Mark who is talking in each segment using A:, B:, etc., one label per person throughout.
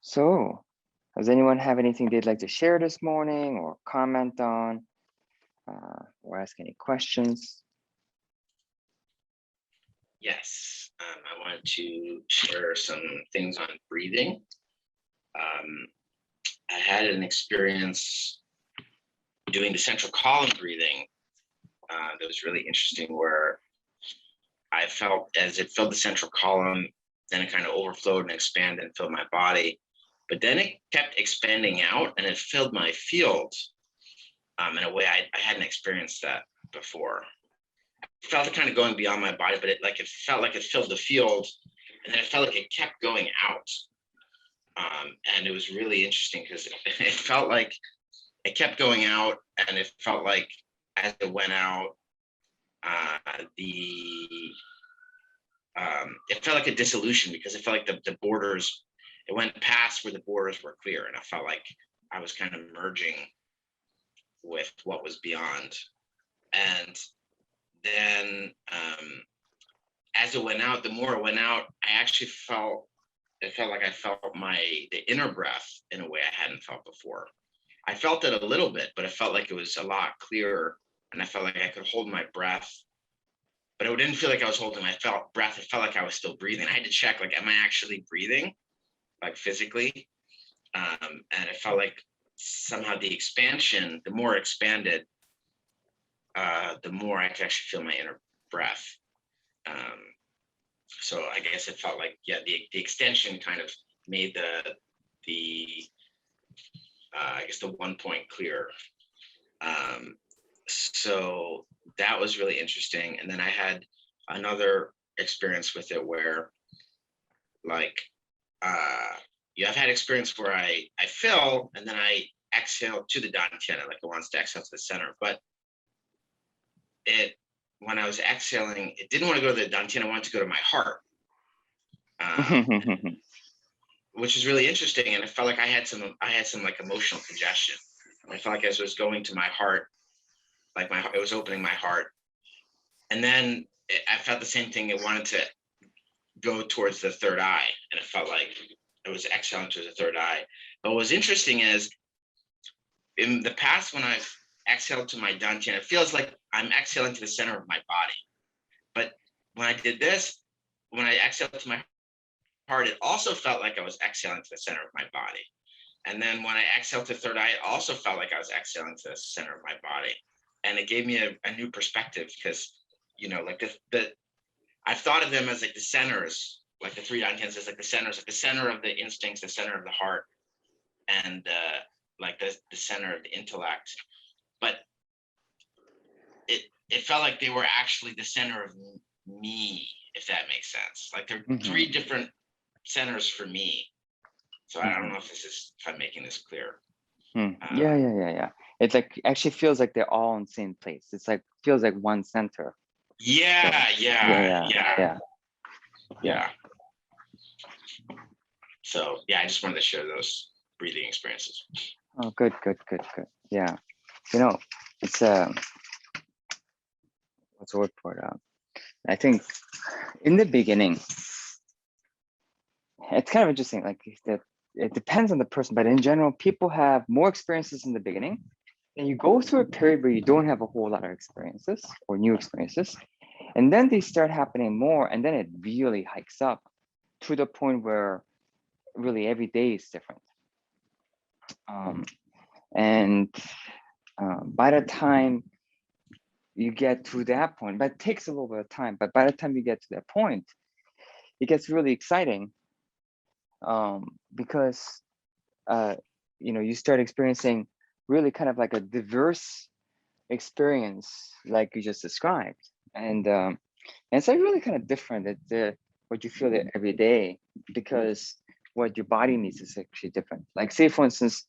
A: So, does anyone have anything they'd like to share this morning or comment on or ask any questions?
B: Yes, I wanted to share some things on breathing. I had an experience doing the central column breathing that was really interesting, where I felt as it filled the central column, then it kind of overflowed and expanded and filled my body. But then it kept expanding out and it filled my field in a way I hadn't experienced that before. It felt kind of going beyond my body, but it felt like it filled the field, and then it felt like it kept going out. And it was really interesting because it felt like it kept going out, and it felt like as it went out, it felt like a dissolution, because it felt like the borders, it went past where the borders were clear, and I felt like I was kind of merging with what was beyond. And then as it went out, the more it went out, I actually felt like I felt the inner breath in a way I hadn't felt before. I felt it a little bit, but it felt like it was a lot clearer, and I felt like I could hold my breath, but it didn't feel like I was holding my breath. It felt like I was still breathing. I had to check, like, am I actually breathing, like physically? And it felt like somehow the expansion, the more it expanded, the more I could actually feel my inner breath. So I guess it felt like, yeah, the extension kind of made the I guess the 1 point clear. So that was really interesting. And then I had another experience with it where, like, I've had experience where I fill and then I exhale to the dantian, like it wants to exhale to the center. But when I was exhaling, it didn't want to go to the dantian. I wanted to go to my heart, which is really interesting. And it felt like I had some like emotional congestion. I felt like as I was going to my heart, like it was opening my heart. And then I felt the same thing. It wanted to go towards the third eye, and it felt like it was exhaling towards the third eye. But what was interesting is, in the past, when I've exhaled to my dantian, it feels like I'm exhaling to the center of my body. But when I did this, when I exhaled to my heart, it also felt like I was exhaling to the center of my body. And then when I exhaled to the third eye, it also felt like I was exhaling to the center of my body. And it gave me a new perspective, because, like I've thought of them as like the centers, like the three dantians as like the centers, like the center of the instincts, the center of the heart, and like the center of the intellect. But it felt like they were actually the center of me, if that makes sense. Like they're three different centers for me. So I don't know if I'm making this clear.
A: Yeah. It like actually feels like they're all in the same place. It's like feels like one center.
B: Yeah. So yeah, I just wanted to share those breathing experiences.
A: Oh, good. Yeah, it's what's the word for it? I think in the beginning, it's kind of interesting. Like that, it depends on the person, but in general, people have more experiences in the beginning, and you go through a period where you don't have a whole lot of experiences or new experiences, and then they start happening more, and then it really hikes up to the point where really every day is different. By the time you get to that point, but it takes a little bit of time, but by the time you get to that point, it gets really exciting, because you start experiencing really kind of like a diverse experience, like you just described, and it's like really kind of different at what you feel there every day, because what your body needs is actually different. Like, say for instance,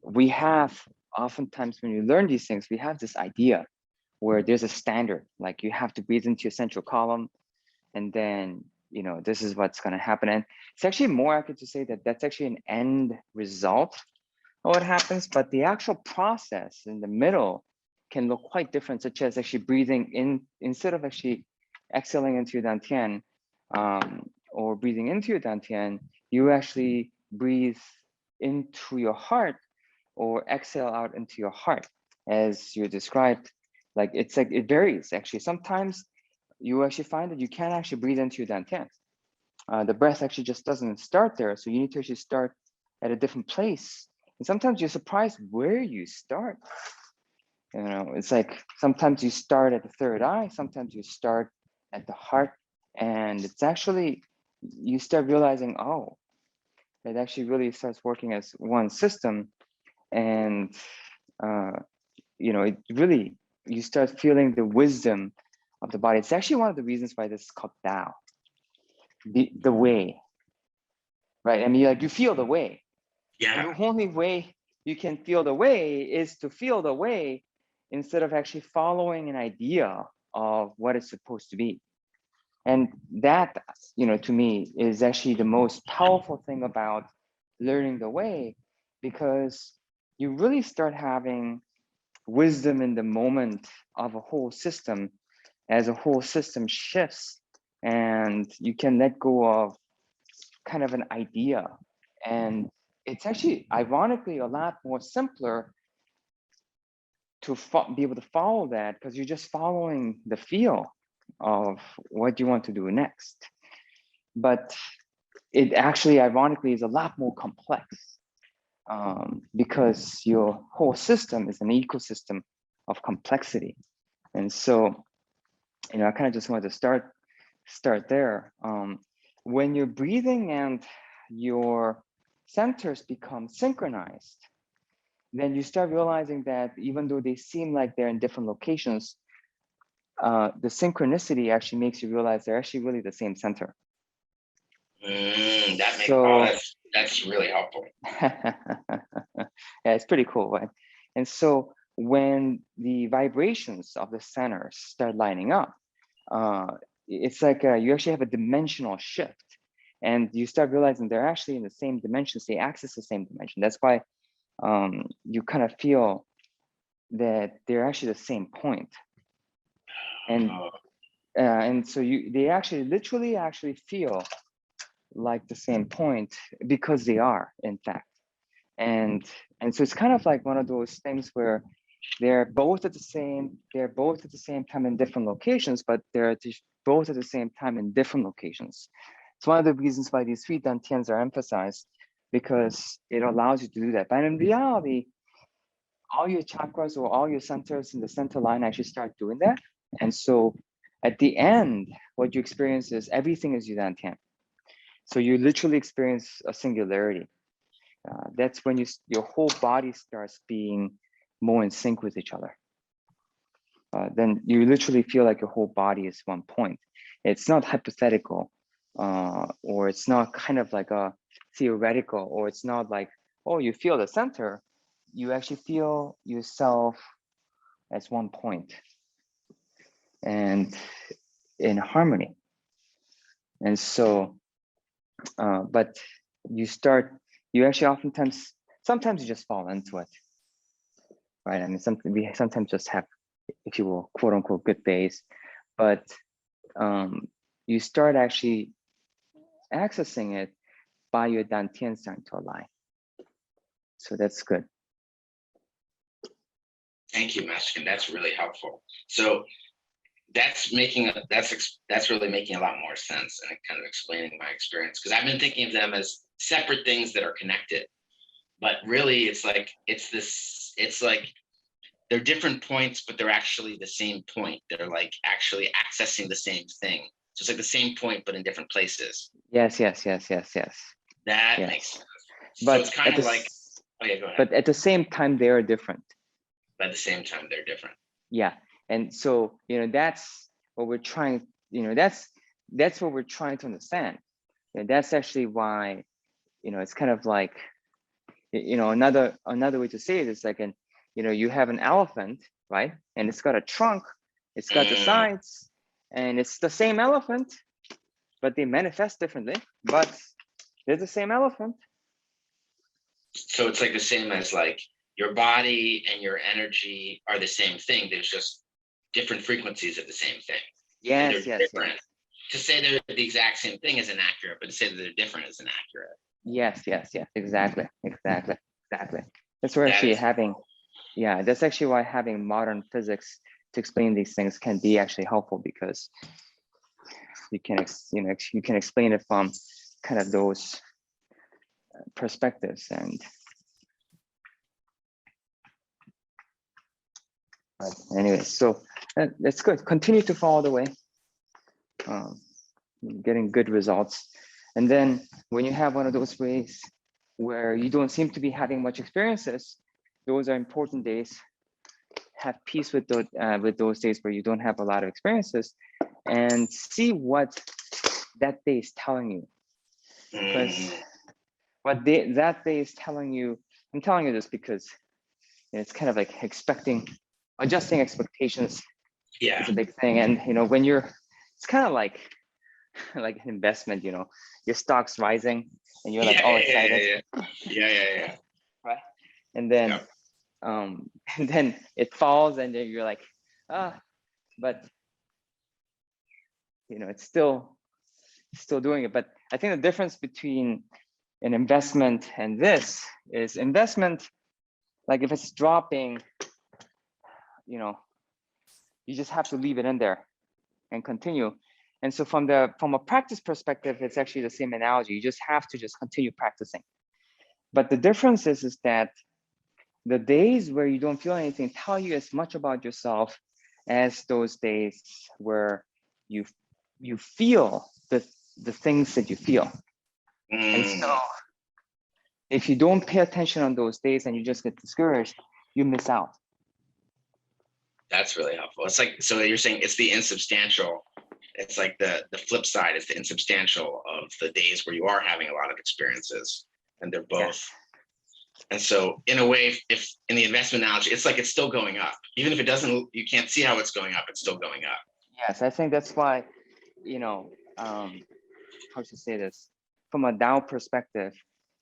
A: we have oftentimes when you learn these things, we have this idea where there's a standard, like you have to breathe into your central column, and then this is what's going to happen. And it's actually more accurate to say that that's actually an end result of what happens, but the actual process in the middle can look quite different, such as actually breathing in instead of actually exhaling into your dantian, or breathing into your dantian, you actually breathe into your heart or exhale out into your heart, as you described. Like it's like it varies actually. Sometimes you actually find that you can't actually breathe into your dantian. The breath actually just doesn't start there, so you need to actually start at a different place. And sometimes you're surprised where you start. You know, it's like sometimes you start at the third eye, sometimes you start at the heart, and it's actually you start realizing, oh, it actually really starts working as one system, and uh, you know, it really you start feeling the wisdom of the body. It's actually one of the reasons why this is called Tao, the way, right? I mean, like you feel the way. And
B: Yeah.
A: the only way you can feel the way is to feel the way instead of actually following an idea of what it's supposed to be. And that, you know, to me is actually the most powerful thing about learning the way, because you really start having wisdom in the moment of a whole system as a whole system shifts, and you can let go of kind of an idea. And it's actually ironically a lot more simpler to be able to follow that, because you're just following the feel of what you want to do next. But it actually ironically is a lot more complex, because your whole system is an ecosystem of complexity. And so, you know, I kind of just wanted to start there. When you're breathing and your centers become synchronized, then you start realizing that even though they seem like they're in different locations, the synchronicity actually makes you realize they're actually really the same center.
B: That makes
A: So
B: that's really helpful.
A: yeah, it's pretty cool, right? And so when the vibrations of the centers start lining up, uh, it's like you actually have a dimensional shift, and you start realizing they're actually in the same dimensions. They access the same dimension. That's why you kind of feel that they're actually the same point.
B: Oh,
A: And so they actually literally actually feel like the same point, because they are in fact. And and so it's kind of like one of those things where they're both at the same time in different locations, but both at the same time in different locations. It's one of the reasons why these three dantians are emphasized, because it allows you to do that. But in reality, all your chakras or all your centers in the center line actually start doing that. And so at the end, what you experience is everything is Yudantian. So you literally experience a singularity. That's when your whole body starts being more in sync with each other. Then you literally feel like your whole body is one point. It's not hypothetical, or it's not kind of like a theoretical, or it's not like, oh, you feel the center. You actually feel yourself as one point and in harmony. And so, but you actually sometimes you just fall into it, right? I mean, we sometimes just have, if you will, quote unquote, good days, but you start actually accessing it by your dantian starting to align. So that's good.
B: thank you, Mexican. That's really helpful. So that's really making a lot more sense and kind of explaining my experience, because I've been thinking of them as separate things that are connected, but really it's like they're different points, but they're actually the same point. They're like actually accessing the same thing. So it's like the same point, but in different places.
A: Yes.
B: That makes
A: Yes.
B: sense. So
A: But
B: it's kind of like, oh yeah, go ahead.
A: but at the same time, they are different.
B: But at the same time, they're different.
A: Yeah. And so, you know, that's what we're trying, you know, that's what we're trying to understand. And that's actually why, you know, it's kind of like, you know, another way to say it is like you know, you have an elephant, right? And it's got a trunk, it's got the sides, and it's the same elephant, but they manifest differently, but they're the same elephant.
B: So it's like the same as like your body and your energy are the same thing. There's just different frequencies of the same thing. And they're
A: Yes.
B: different. to say they're the exact same thing is inaccurate, but to say that they're different is inaccurate.
A: Yes, exactly. That's where
B: That
A: actually
B: is,
A: having, yeah, that's actually why having modern physics to explain these things can be actually helpful, because you can, you can explain it from kind of those perspectives. And but anyway, so that's good. Continue to follow the way, um, getting good results. And then when you have one of those ways where you don't seem to be having much experiences, those are important days. Have peace with those days where you don't have a lot of experiences, and see what that day is telling you. Because that day is telling you, I'm telling you this because it's kind of like adjusting expectations is a big thing. And when it's kind of like like an investment, your stock's rising and you're like all excited.
B: Yeah.
A: Right. And then and then it falls and then you're like, but it's still doing it. But I think the difference between an investment and this is investment, like if it's dropping, you just have to leave it in there and continue. And so from a practice perspective, it's actually the same analogy. You just have to just continue practicing. But the difference is that the days where you don't feel anything tell you as much about yourself as those days where you feel the things that you feel. And so if you don't pay attention on those days and you just get discouraged, you miss out.
B: That's really helpful. It's like, so you're saying it's the insubstantial. It's like the flip side is the insubstantial of the days where you are having a lot of experiences, and they're both. Yes. And so in a way, if in the investment analogy, it's like it's still going up. Even if it doesn't, you can't see how it's going up, it's still going up.
A: Yes, I think that's why, how to say this, from a Tao perspective,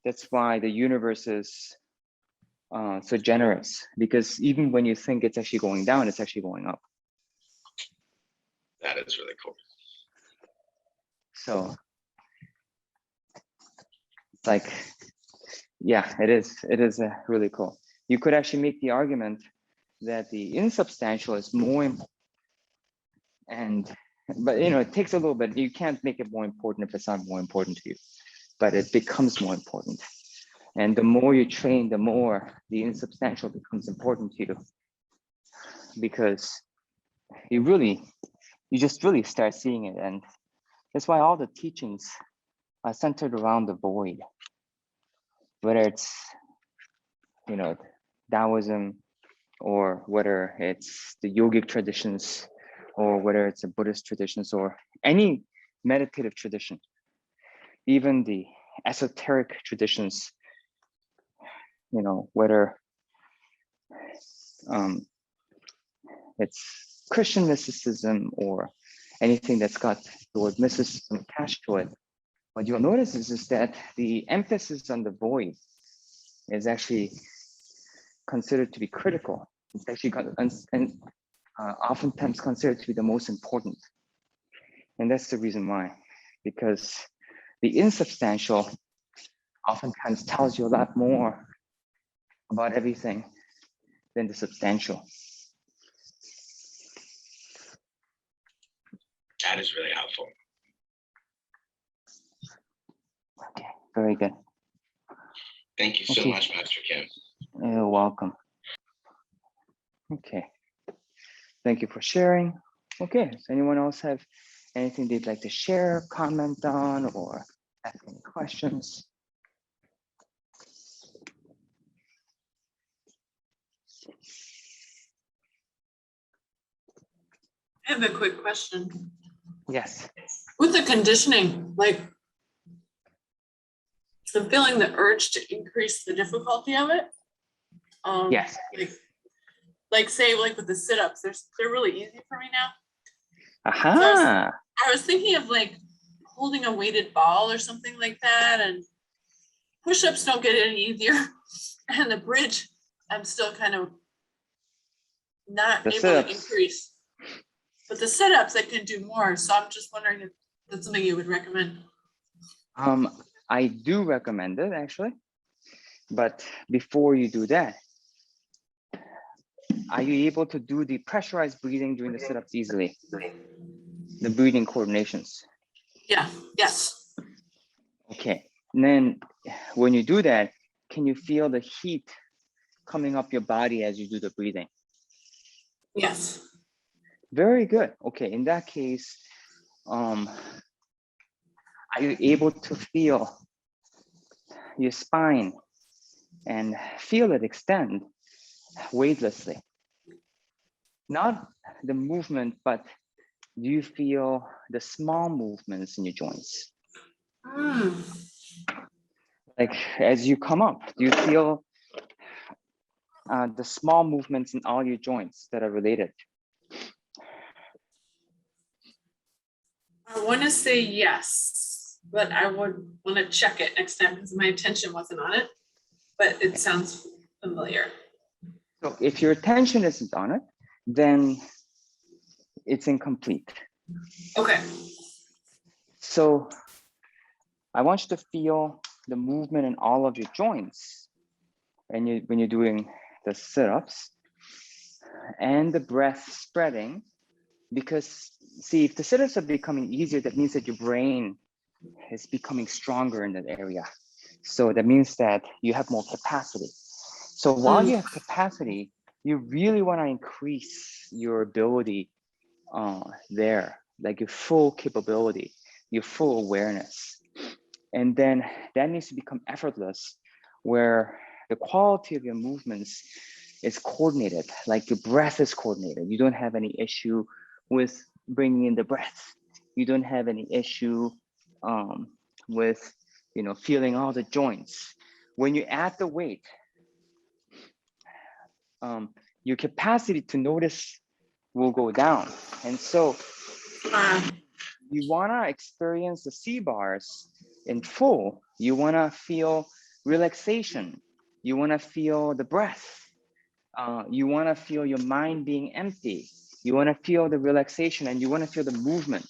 A: that's why the universe is so generous, because even when you think it's actually going down, it's actually going up.
B: That is really cool.
A: So it's like, yeah, it is really cool. You could actually make the argument that the insubstantial is more important, but it takes a little bit. You can't make it more important if it's not more important to you, but it becomes more important. And the more you train, the more the insubstantial becomes important to you, because you just really start seeing it. And that's why all the teachings are centered around the void, whether it's Taoism, or whether it's the yogic traditions, or whether it's a Buddhist traditions, or any meditative tradition, even the esoteric traditions, whether it's Christian mysticism or anything that's got the word mysticism attached to it. What you'll notice is that the emphasis on the void is actually considered to be critical. It's actually oftentimes considered to be the most important. And that's the reason why, because the insubstantial oftentimes tells you a lot more about everything than the substantial.
B: That is really helpful.
A: Okay, very good.
B: Thank you so much, Master Kim.
A: You're welcome. Okay. Thank you for sharing. Okay, does anyone else have anything they'd like to share, comment on, or ask any questions?
C: I have a quick question.
A: Yes.
C: With the conditioning, like I'm feeling the urge to increase the difficulty of it.
A: Yes.
C: Like say like with the sit-ups, they're really easy for me now.
A: Aha.
C: So I was thinking of like holding a weighted ball or something like that, and push-ups don't get any easier. And the bridge, I'm still kind of not able to increase. But the sit-ups I can do more. So I'm just wondering that's something you would recommend.
A: I do recommend it actually, but before you do that, are you able to do the pressurized breathing during the sit-ups easily? The breathing coordinations.
C: Yeah, yes.
A: Okay, and then when you do that, can you feel the heat coming up your body as you do the breathing?
C: Yes.
A: Very good. Okay, in that case, are you able to feel your spine and feel it extend weightlessly? Not the movement, but do you feel the small movements in your joints? Like as you come up, do you feel the small movements in all your joints that are related?
C: I want to say yes, but I would want to check it next time because my attention wasn't on it, but it sounds familiar.
A: So if your attention isn't on it, then it's incomplete.
C: Okay.
A: So I want you to feel the movement in all of your joints when you're doing the sit-ups and the breath spreading, because see, if the sit-ups are becoming easier, that means that your brain is becoming stronger in that area. So that means that you have more capacity. So while you have capacity, you really want to increase your ability there, like your full capability, your full awareness. And then that needs to become effortless, where the quality of your movements is coordinated, like your breath is coordinated. You don't have any issue with bringing in the breath. You don't have any issue with, feeling all the joints. When you add the weight, your capacity to notice will go down. And so you want to experience the C bars in full. You want to feel relaxation. You want to feel the breath. You want to feel your mind being empty. You want to feel the relaxation, and you want to feel the movement.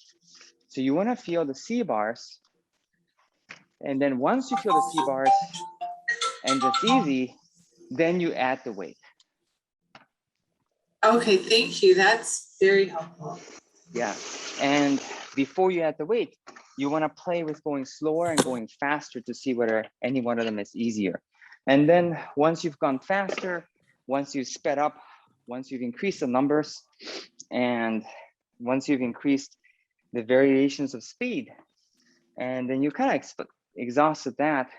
A: So you want to feel the C bars. And then once you feel the C bars and it's easy, then you add the weight.
C: Okay, thank you. That's very helpful.
A: Yeah. And before you add the weight, you want to play with going slower and going faster to see whether any one of them is easier. And then once you've gone faster, once you've sped up, once you've increased the numbers, and once you've increased the variations of speed, and then you kind of exhausted that,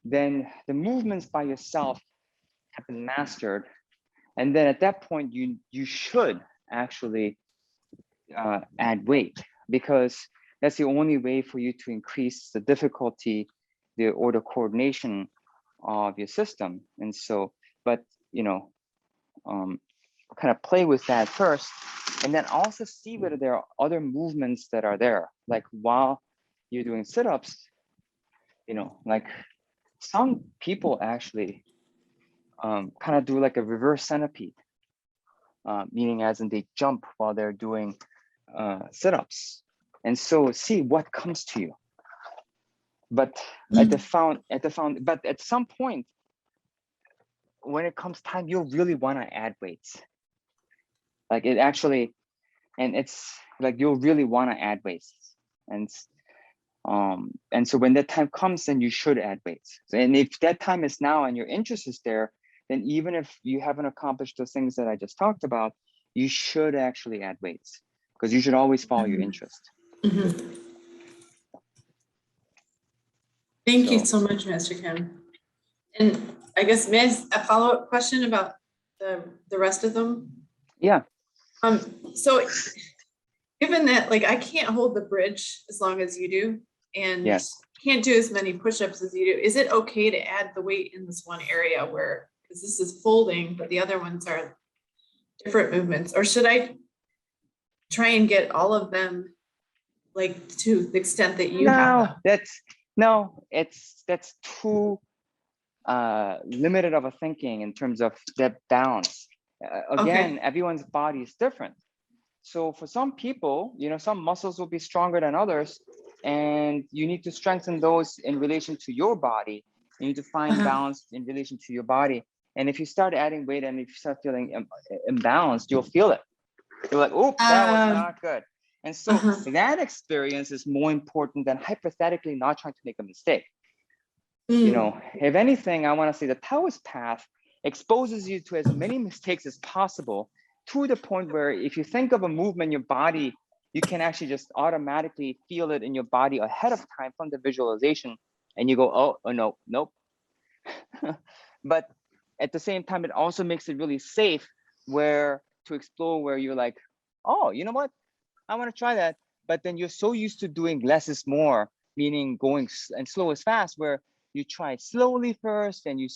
A: then the movements by yourself have been mastered. And then at that point, you should actually add weight, because that's the only way for you to increase the difficulty or the coordination of your system. And so, but kind of play with that first, and then also see whether there are other movements that are there. Like while you're doing sit-ups, like some people actually kind of do like a reverse centipede, meaning as in they jump while they're doing sit-ups. And so see what comes to you. But at some point, when it comes time, you'll really want to add weights. Like it actually, and it's like you'll really want to add weights. And so when that time comes, then you should add weights. And if that time is now and your interest is there, then even if you haven't accomplished those things that I just talked about, you should actually add weights, because you should always follow your interest.
C: Thank you so much, Master Kim. And I guess may I ask a follow-up question about the rest of them?
A: Yeah.
C: So given that, like, I can't hold the bridge as long as you do, and
A: Yes.
C: can't do as many push-ups as you do, is it okay to add the weight in this one area where, because this is folding, but the other ones are different movements, or should I try and get all of them, like, to the extent that you have them?
A: That's too limited of a thinking in terms of that balance. Again,
C: Okay.
A: everyone's body is different. So for some people, some muscles will be stronger than others. and you need to strengthen those in relation to your body. You need to find balance in relation to your body. And if you start adding weight and if you start feeling imbalanced, you'll feel it. You're like, oh, that was not good. And so that experience is more important than hypothetically not trying to make a mistake. You know, if anything, I want to say the Taoist path exposes you to as many mistakes as possible, to the point where if you think of a movement in your body, you can actually just automatically feel it in your body ahead of time from the visualization. And you go, oh no, nope. But at the same time, it also makes it really safe where to explore where you're like, oh, you know what? I want to try that. But then you're so used to doing less is more, meaning going and slow is fast, where you try it slowly first and you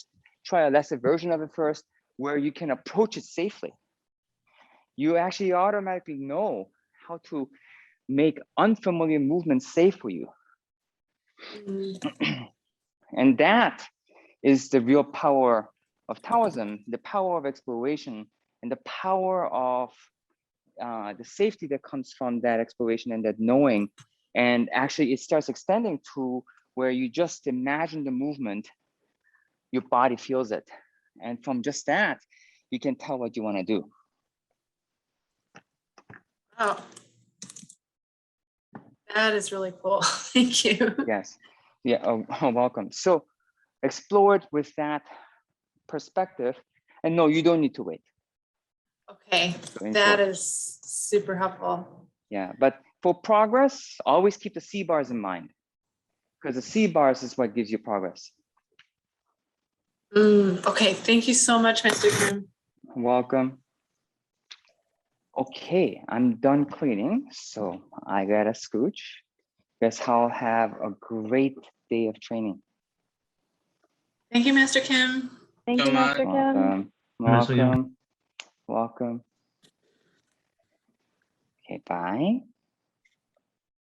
A: try a lesser version of it first, where you can approach it safely. You actually automatically know how to make unfamiliar movements safe for you. And that is the real power of Taoism, the power of exploration, and the power of the safety that comes from that exploration and that knowing. And actually it starts extending to where you just imagine the movement, your body feels it. And from just that, you can tell what you want to do.
C: Oh, that is really cool. Thank you.
A: Yes. Yeah. Oh, welcome. So explore it with that perspective. And no, you don't need to wait.
C: Okay, that is super helpful.
A: Yeah, but for progress, always keep the C bars in mind, because the C bars is what gives you progress.
C: Okay, thank you so much, Mr. Kim.
A: Welcome. Okay, I'm done cleaning, so I gotta scooch. Guess I'll have a great day of training.
C: Thank you, Mr. Kim.
D: Thank you, Mr. Kim.
A: Welcome. Welcome. Okay, bye.